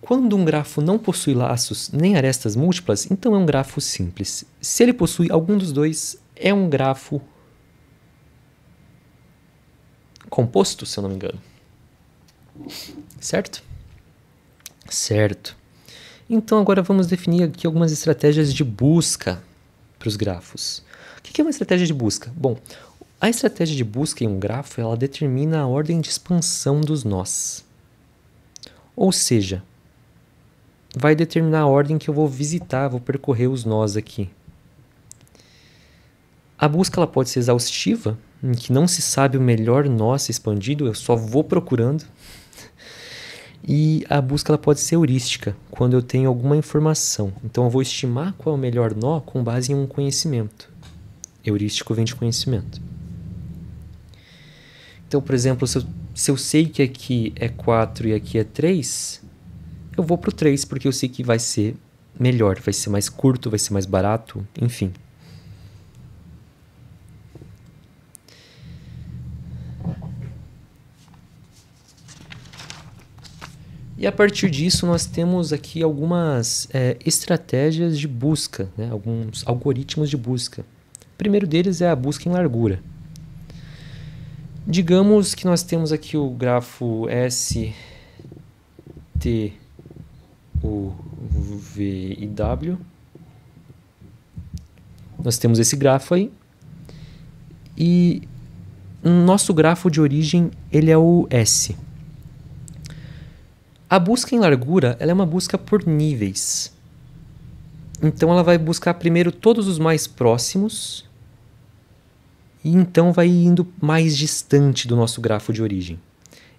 Quando um grafo não possui laços nem arestas múltiplas, então é um grafo simples. Se ele possui algum dos dois, é um grafo composto, se eu não me engano. Certo? Certo. Então agora vamos definir aqui algumas estratégias de busca para os grafos. O que é uma estratégia de busca? Bom, a estratégia de busca em um grafo ela determina a ordem de expansão dos nós. Ou seja, vai determinar a ordem que eu vou visitar, vou percorrer os nós aqui. A busca ela pode ser exaustiva, em que não se sabe o melhor nó expandido, eu só vou procurando. E a busca ela pode ser heurística, quando eu tenho alguma informação. Então eu vou estimar qual é o melhor nó com base em um conhecimento. Heurístico vem de conhecimento. Então, por exemplo, se eu sei que aqui é 4 e aqui é 3, eu vou para o 3 porque eu sei que vai ser melhor, vai ser mais curto, vai ser mais barato, enfim. E a partir disso nós temos aqui algumas estratégias de busca, né? Alguns algoritmos de busca. O primeiro deles é a busca em largura. Digamos que nós temos aqui o grafo S, T, U, V e W. Nós temos esse grafo aí. E nosso grafo de origem ele é o S. A busca em largura ela é uma busca por níveis. Então ela vai buscar primeiro todos os mais próximos e então vai indo mais distante do nosso grafo de origem.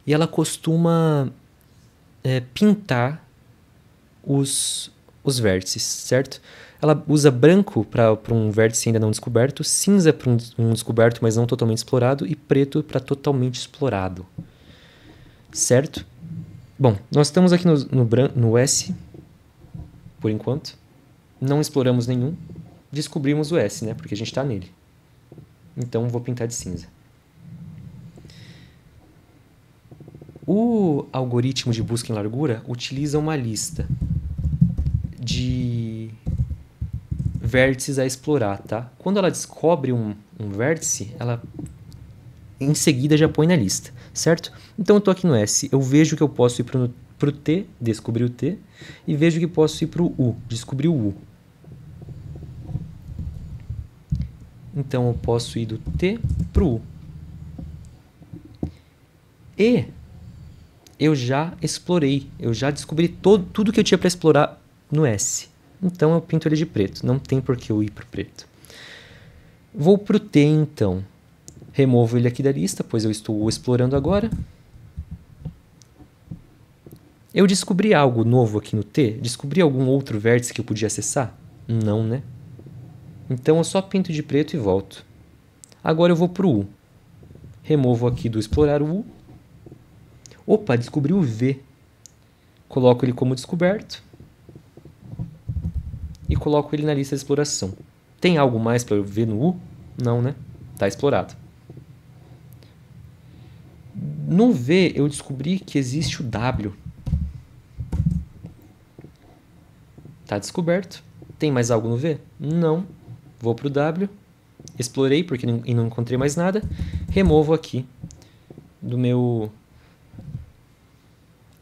E ela costuma pintar os vértices, certo? Ela usa branco para um vértice ainda não descoberto, cinza para um descoberto, mas não totalmente explorado, e preto para totalmente explorado. Certo? Bom, nós estamos aqui no S, por enquanto. Não exploramos nenhum. Descobrimos o S, né? Porque a gente está nele. Então, vou pintar de cinza. O algoritmo de busca em largura utiliza uma lista de vértices a explorar, tá? Quando ela descobre um vértice, ela em seguida já põe na lista, certo? Então eu estou aqui no S, eu vejo que eu posso ir para o T, descobrir o T, e vejo que posso ir para o U, descobrir o U. Então eu posso ir do T para o U. E eu já explorei, eu já descobri tudo que eu tinha para explorar no S. Então eu pinto ele de preto, não tem por que eu ir para o preto. Vou para o T, então. Removo ele aqui da lista, pois eu estou explorando agora. Eu descobri algo novo aqui no T? Descobri algum outro vértice que eu podia acessar? Não, né? Então eu só pinto de preto e volto. Agora eu vou para o U. Removo aqui do explorar o U. Opa, descobri o V. Coloco ele como descoberto. E coloco ele na lista de exploração. Tem algo mais para eu ver no U? Não, né? Está explorado. No V, eu descobri que existe o W. Está descoberto. Tem mais algo no V? Não. Vou para o W. Explorei porque não encontrei mais nada. Removo aqui do meu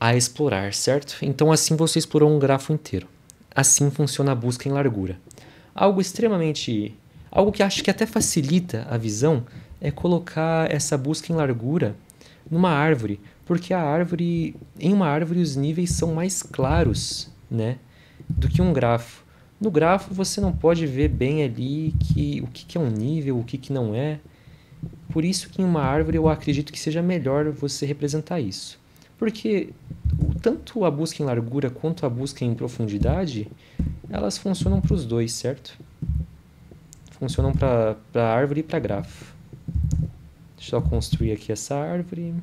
a explorar, certo? Então assim você explorou um grafo inteiro. Assim funciona a busca em largura. Algo que acho que até facilita a visão é colocar essa busca em largura numa árvore, porque em uma árvore os níveis são mais claros, né, do que um grafo. No grafo você não pode ver bem ali o que é um nível, o que não é. Por isso que em uma árvore eu acredito que seja melhor você representar isso. Porque tanto a busca em largura quanto a busca em profundidade, elas funcionam para os dois, certo? Funcionam para a árvore e para grafo. Deixa eu só construir aqui essa árvore.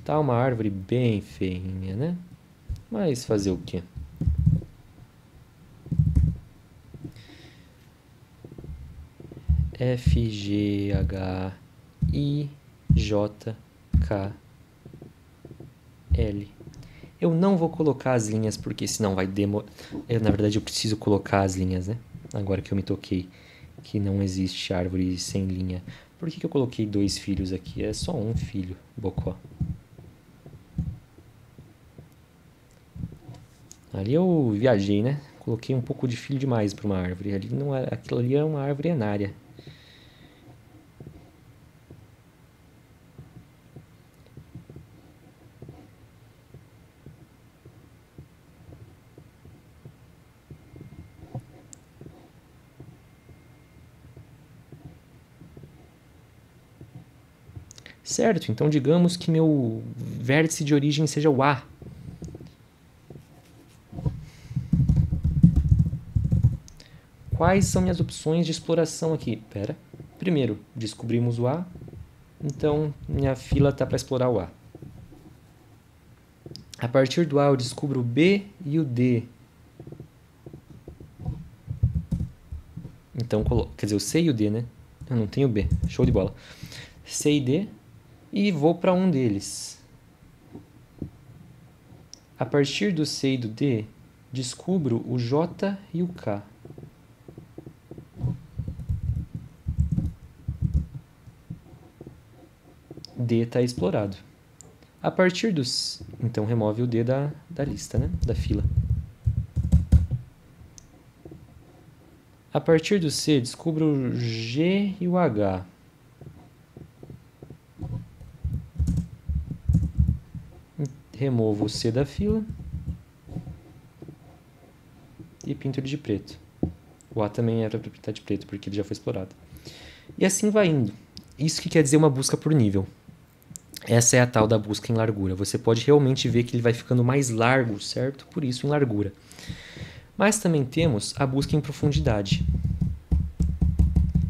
Tá uma árvore bem feinha, né? Mas fazer o quê? F, G, H, I, J, K, L. Eu não vou colocar as linhas porque senão vai demorar. Na verdade eu preciso colocar as linhas, né? Agora que eu me toquei que não existe árvore sem linha. Por que eu coloquei 2 filhos aqui? É só um filho, bocó. Ali eu viajei, né? Coloquei um pouco de filho demais para uma árvore. Aquilo ali é uma árvore enária. Certo, então digamos que meu vértice de origem seja o A. Quais são minhas opções de exploração aqui? Primeiro, descobrimos o A, então minha fila está para explorar o A. A partir do A eu descubro o B e o D. Então, quer dizer, o C e o D, né? Eu não tenho B, show de bola. C e D, e vou para um deles. A partir do C e do D, descubro o J e o K. D está explorado. A partir dos... Então, remove o D da lista, né? Da fila. A partir do C, descubro o G e o H. Removo o C da fila. E pinto ele de preto. O A também era para pintar de preto, porque ele já foi explorado. E assim vai indo. Isso que quer dizer uma busca por nível. Essa é a tal da busca em largura. Você pode realmente ver que ele vai ficando mais largo, certo? Por isso em largura. Mas também temos a busca em profundidade.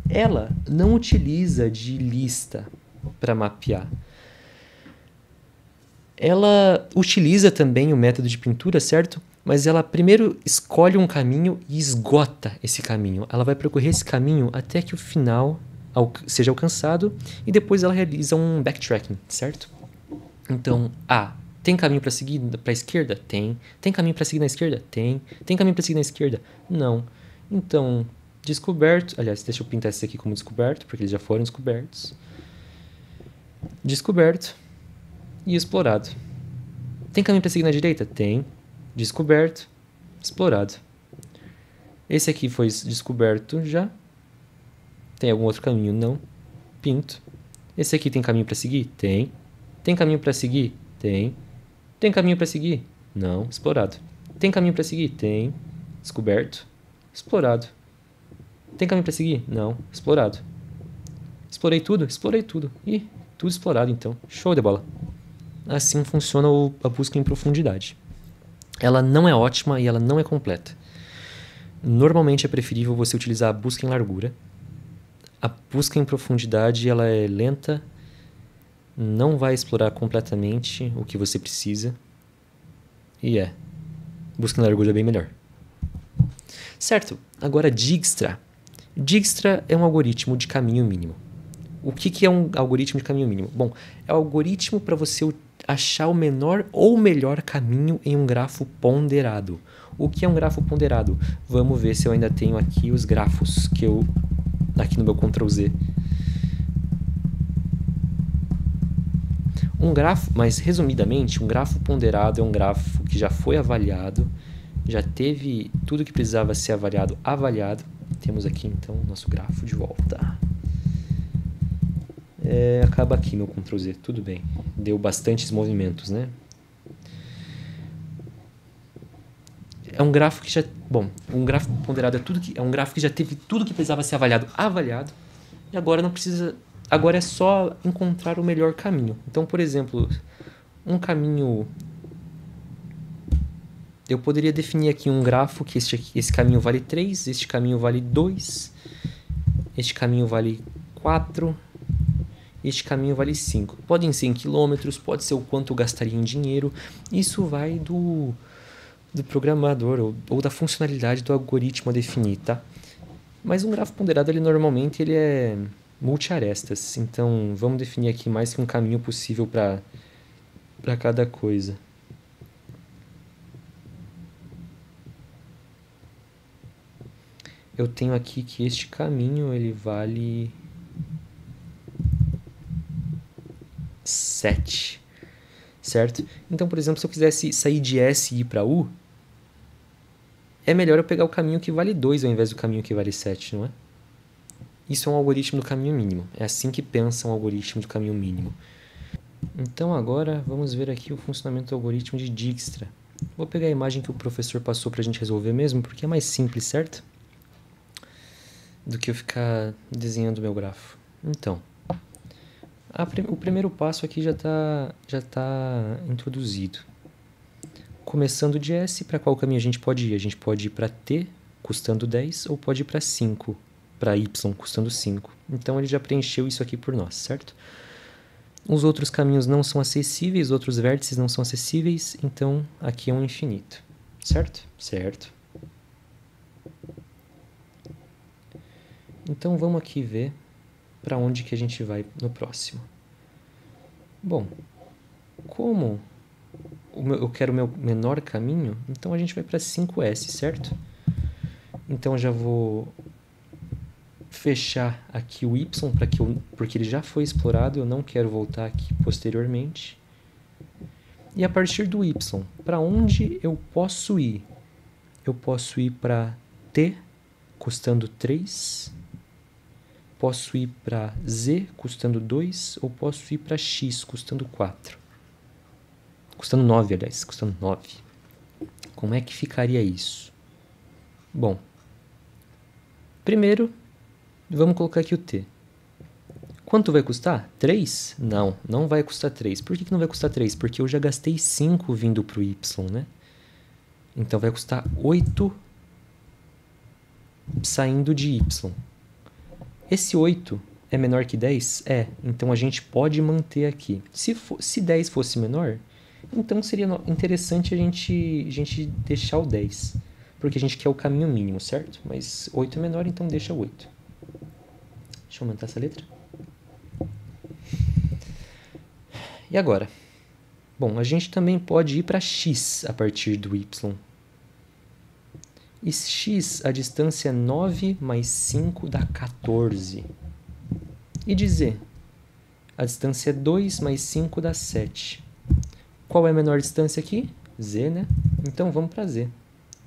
Ela não utiliza de lista para mapear. Ela utiliza também o método de pintura, certo? Mas ela primeiro escolhe um caminho e esgota esse caminho. Ela vai percorrer esse caminho até que o final seja alcançado e depois ela realiza um backtracking, certo? Então, tem caminho para seguir para a esquerda? Tem. Tem caminho para seguir na esquerda? Tem. Tem caminho para seguir na esquerda? Não. Então, descoberto... Aliás, deixa eu pintar esse aqui como descoberto, porque eles já foram descobertos. Descoberto e explorado. Tem caminho para seguir na direita? Tem. Descoberto, explorado. Esse aqui foi descoberto já. Tem algum outro caminho? Não. Pinto. Esse aqui tem caminho para seguir? Tem. Tem caminho para seguir? Tem. Tem caminho para seguir? Não. Explorado. Tem caminho para seguir? Tem. Descoberto. Explorado. Tem caminho para seguir? Não. Explorado. Explorei tudo? Explorei tudo. Ih, tudo explorado então. Show de bola. Assim funciona a busca em profundidade. Ela não é ótima e ela não é completa. Normalmente é preferível você utilizar a busca em largura. A busca em profundidade ela é lenta, não vai explorar completamente o que você precisa. E busca em largura é bem melhor. Certo, agora Dijkstra. Dijkstra é um algoritmo de caminho mínimo. O que é um algoritmo de caminho mínimo? Bom, é um algoritmo para você achar o menor ou melhor caminho em um grafo ponderado. O que é um grafo ponderado? Vamos ver se eu ainda tenho aqui os grafos que eu... aqui no meu Ctrl Z. Um grafo, mas resumidamente, um grafo ponderado é um grafo que já foi avaliado, já teve tudo que precisava ser avaliado. Temos aqui então o nosso grafo de volta. Acaba aqui meu Ctrl Z, tudo bem. Deu bastantes movimentos, né? É um grafo que já... Bom, um grafo ponderado é um grafo que já teve tudo que precisava ser avaliado. E agora não precisa... Agora é só encontrar o melhor caminho. Então, por exemplo, um caminho... Eu poderia definir aqui um grafo que esse caminho vale 3, este caminho vale 2, este caminho vale 4, este caminho vale 5. Podem ser em quilômetros, pode ser o quanto eu gastaria em dinheiro. Isso vai do programador ou da funcionalidade do algoritmo a definir, tá? Mas um grafo ponderado, normalmente ele é multiarestas. Então, vamos definir aqui mais que um caminho possível para cada coisa. Eu tenho aqui que este caminho ele vale 7, certo? Então, por exemplo, se eu quisesse sair de S e ir para U, é melhor eu pegar o caminho que vale 2 ao invés do caminho que vale 7, não é? Isso é um algoritmo do caminho mínimo. É assim que pensa um algoritmo do caminho mínimo. Então agora vamos ver aqui o funcionamento do algoritmo de Dijkstra. Vou pegar a imagem que o professor passou para a gente resolver mesmo, porque é mais simples, certo? Do que eu ficar desenhando o meu grafo. Então, o primeiro passo aqui já tá introduzido. Começando de S, para qual caminho a gente pode ir? A gente pode ir para T, custando 10, ou pode ir para 5, para Y, custando 5. Então ele já preencheu isso aqui por nós, certo? Os outros caminhos não são acessíveis, os outros vértices não são acessíveis, então aqui é um infinito, certo? Certo. Então vamos aqui ver para onde que a gente vai no próximo. Bom, como eu quero o meu menor caminho, então a gente vai para 5S, certo? Então já vou fechar aqui o Y, porque ele já foi explorado, eu não quero voltar aqui posteriormente. E a partir do Y, para onde eu posso ir? Eu posso ir para T, custando 3. Posso ir para Z, custando 2, ou posso ir para X, custando 4. Custando 9, aliás, custando 9. Como é que ficaria isso? Bom, primeiro, vamos colocar aqui o T. Quanto vai custar? 3? Não, não vai custar 3. Por que não vai custar 3? Porque eu já gastei 5 vindo para o Y, né? Então vai custar 8 saindo de Y. Esse 8 é menor que 10? É, então a gente pode manter aqui. Se 10 fosse menor, então seria interessante a gente deixar o 10. Porque a gente quer o caminho mínimo, certo? Mas 8 é menor, então deixa o 8. Deixa eu aumentar essa letra. E agora? Bom, a gente também pode ir para X a partir do Y. E X, a distância é 9 mais 5 dá 14. E de Z? A distância é 2 mais 5 dá 7. Qual é a menor distância aqui? Z, né? Então vamos para Z.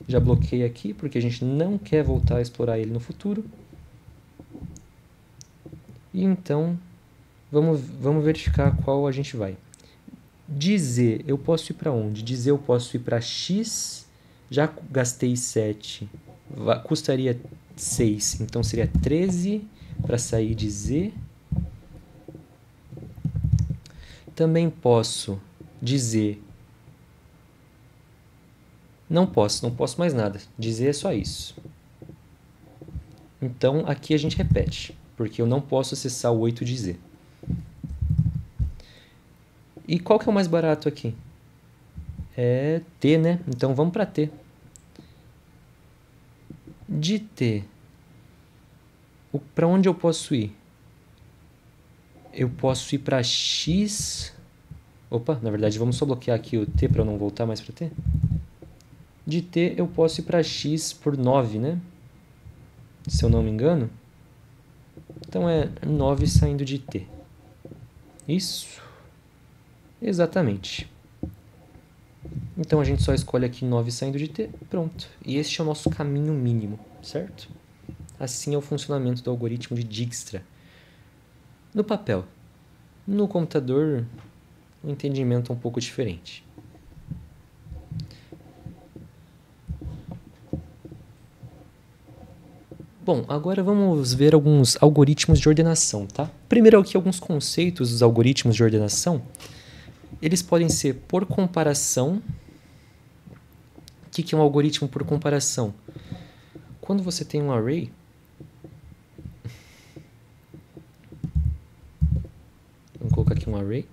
Já bloqueei aqui, porque a gente não quer voltar a explorar ele no futuro. E então, vamos verificar qual a gente vai. De Z, eu posso ir para onde? De Z eu posso ir para X... Já gastei 7, custaria 6. Então seria 13 para sair de Z. Também posso dizer... Não posso mais nada. Dizer é só isso. Então aqui a gente repete, porque eu não posso acessar o 8 de Z. E qual que é o mais barato aqui? É T, né? Então vamos para T. De T, para onde eu posso ir? Eu posso ir para X... Opa, na verdade vamos só bloquear aqui o T para eu não voltar mais para T. De T eu posso ir para X por 9, né? Se eu não me engano. Então é 9 saindo de T. Isso. Exatamente. Então a gente só escolhe aqui 9 saindo de T. Pronto. E este é o nosso caminho mínimo, certo? Assim é o funcionamento do algoritmo de Dijkstra. No papel. No computador, o entendimento é um pouco diferente. Bom, agora vamos ver alguns algoritmos de ordenação, tá? Primeiro aqui alguns conceitos dos algoritmos de ordenação. Eles podem ser por comparação. O que é um algoritmo por comparação? Quando você tem um array, vamos colocar aqui um array.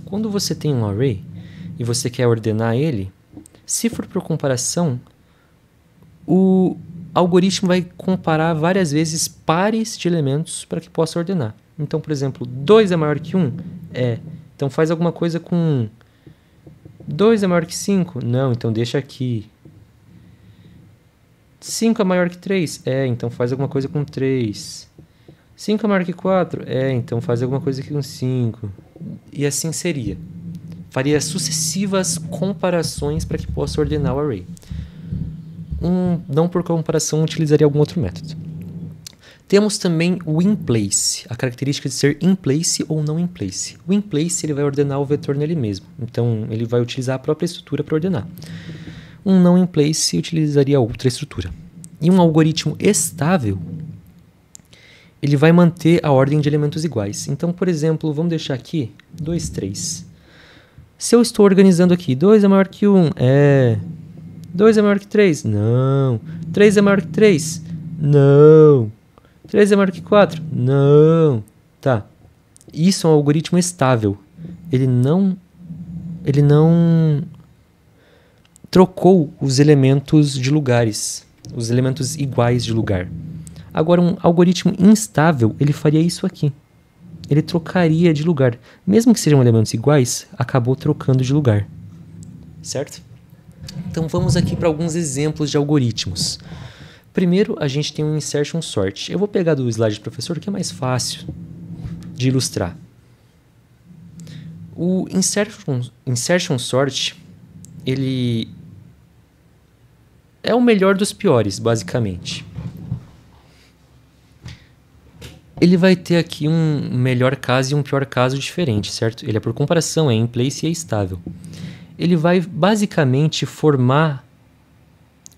Quando você tem um array e você quer ordenar ele, se for por comparação, o algoritmo vai comparar várias vezes pares de elementos para que possa ordenar. Então, por exemplo, 2 é maior que 1? É. Então faz alguma coisa com 1. 2 é maior que 5? Não, então deixa aqui. 5 é maior que 3? É, então faz alguma coisa com 3. 5 é maior que 4? É, então faz alguma coisa aqui com 5. E assim seria. Faria sucessivas comparações para que possa ordenar o array. Não por comparação, utilizaria algum outro método. Temos também o inplace, a característica de ser inplace ou não inplace. O inplace ele vai ordenar o vetor nele mesmo, então ele vai utilizar a própria estrutura para ordenar. Um não inplace utilizaria outra estrutura. E um algoritmo estável, ele vai manter a ordem de elementos iguais. Então, por exemplo, vamos deixar aqui 2, 3. Se eu estou organizando aqui, 2 é maior que 1, 2 é maior que 3, não. 3 é maior que 3, não. 3 é maior que 4, não. Tá. Isso é um algoritmo estável. Ele não trocou os elementos de lugares, os elementos iguais de lugar. Agora, um algoritmo instável, ele faria isso aqui. Ele trocaria de lugar. Mesmo que sejam elementos iguais, acabou trocando de lugar. Certo? Então, vamos aqui para alguns exemplos de algoritmos. Primeiro, a gente tem um insertion sort. Eu vou pegar do slide do professor, que é mais fácil de ilustrar. O insertion sort, ele é o melhor dos piores, basicamente. Ele vai ter aqui um melhor caso e um pior caso diferente, certo? Ele é por comparação, é in place e é estável. Ele vai basicamente formar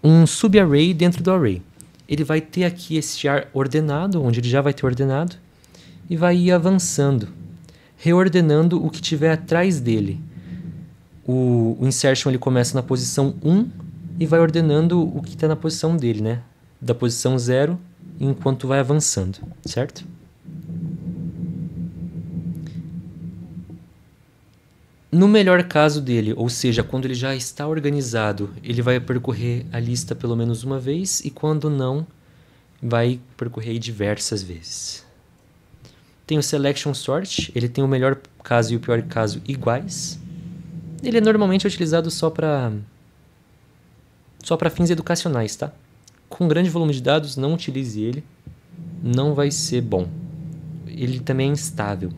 um subarray dentro do array. Ele vai ter aqui esse ar ordenado, onde ele já vai ter ordenado, e vai ir avançando, reordenando o que tiver atrás dele. O insertion ele começa na posição 1 e vai ordenando o que está na posição dele, né? Da posição 0, enquanto vai avançando, certo? No melhor caso dele, ou seja, quando ele já está organizado, ele vai percorrer a lista pelo menos uma vez, e quando não, vai percorrer diversas vezes. Tem o selection sort, ele tem o melhor caso e o pior caso iguais. Ele é normalmente utilizado só para fins educacionais, tá? Com grande volume de dados, não utilize ele, não vai ser bom. Ele também é instável.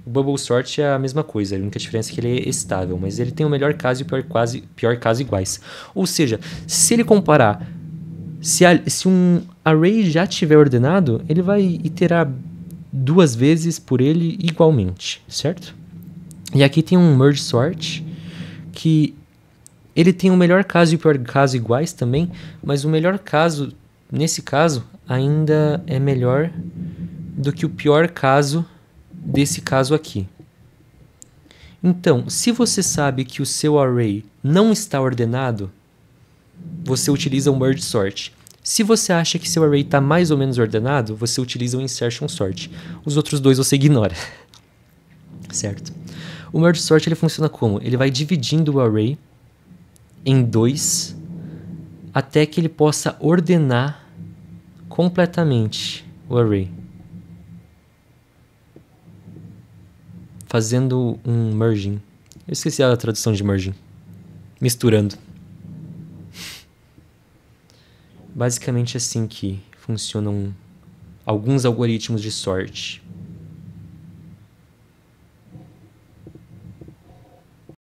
O bubble sort é a mesma coisa, a única diferença é que ele é estável, mas ele tem o melhor caso e o pior caso iguais. Ou seja, se ele comparar, se um array já estiver ordenado, ele vai iterar duas vezes por ele igualmente, certo? E aqui tem um merge sort, que ele tem o melhor caso e o pior caso iguais também, mas o melhor caso, nesse caso, ainda é melhor do que o pior caso desse caso aqui. Então, se você sabe que o seu array não está ordenado, você utiliza o merge sort. Se você acha que seu array está mais ou menos ordenado, você utiliza o insertion sort. Os outros dois você ignora. Certo? O merge sort ele funciona como? Ele vai dividindo o array em 2 até que ele possa ordenar completamente o array. Fazendo um merging. Eu esqueci a tradução de merging. Misturando. Basicamente assim que funcionam alguns algoritmos de sort.